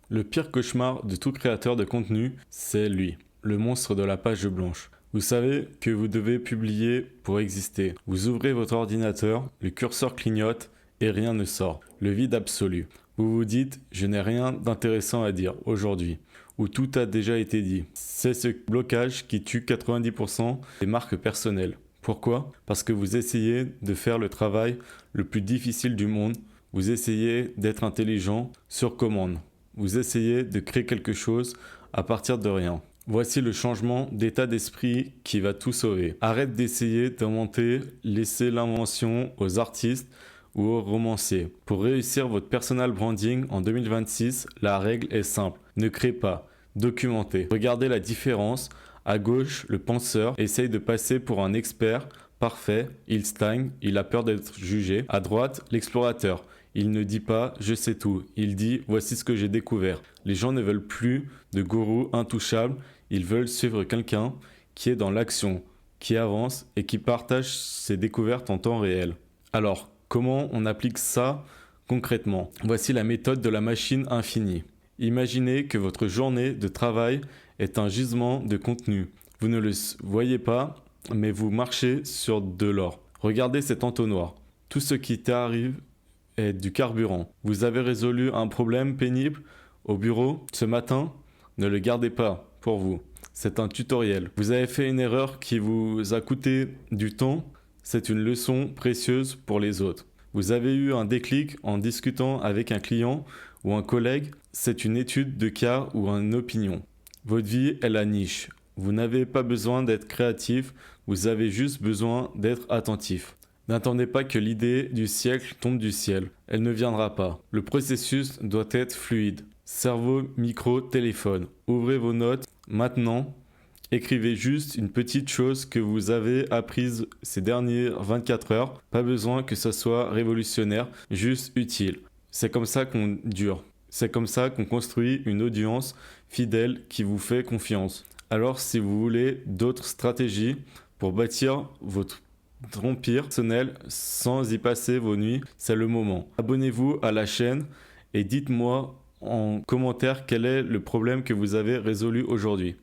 Le pire cauchemar de tout créateur de contenu, c'est lui, le monstre de la page blanche. Vous savez que vous devez publier pour exister. Vous ouvrez votre ordinateur, le curseur clignote et rien ne sort. Le vide absolu. Vous vous dites, je n'ai rien d'intéressant à dire aujourd'hui, où tout a déjà été dit. C'est ce blocage qui tue 90% des marques personnelles. Pourquoi? Parce que vous essayez de faire le travail le plus difficile du monde. Vous essayez d'être intelligent sur commande. Vous essayez de créer quelque chose à partir de rien. Voici le changement d'état d'esprit qui va tout sauver. Arrête d'essayer d'inventer, laissez l'invention aux artistes ou aux romanciers. Pour réussir votre personal branding en 2026, la règle est simple. Ne créez pas, documentez. Regardez la différence. À gauche, le penseur essaye de passer pour un expert parfait, il stagne, il a peur d'être jugé. À droite, l'explorateur. Il ne dit pas « je sais tout », il dit « voici ce que j'ai découvert ». Les gens ne veulent plus de gourou intouchable, ils veulent suivre quelqu'un qui est dans l'action, qui avance et qui partage ses découvertes en temps réel. Alors, comment on applique ça concrètement? Voici la méthode de la machine infinie. Imaginez que votre journée de travail est un gisement de contenu. Vous ne le voyez pas, mais vous marchez sur de l'or. Regardez cet entonnoir. Tout ce qui t'arrive est du carburant. Vous avez résolu un problème pénible au bureau ce matin? Ne le gardez pas pour vous. C'est un tutoriel. Vous avez fait une erreur qui vous a coûté du temps? C'est une leçon précieuse pour les autres. Vous avez eu un déclic en discutant avec un client ou un collègue? C'est une étude de cas ou une opinion. Votre vie est la niche. Vous n'avez pas besoin d'être créatif, vous avez juste besoin d'être attentif. N'attendez pas que l'idée du siècle tombe du ciel. Elle ne viendra pas. Le processus doit être fluide. Cerveau, micro, téléphone. Ouvrez vos notes maintenant. Écrivez juste une petite chose que vous avez apprise ces dernières 24 heures. Pas besoin que ce soit révolutionnaire, juste utile. C'est comme ça qu'on dure. C'est comme ça qu'on construit une audience fidèle qui vous fait confiance. Alors si vous voulez d'autres stratégies pour bâtir votre empire personnel sans y passer vos nuits, c'est le moment. Abonnez-vous à la chaîne et dites-moi en commentaire quel est le problème que vous avez résolu aujourd'hui.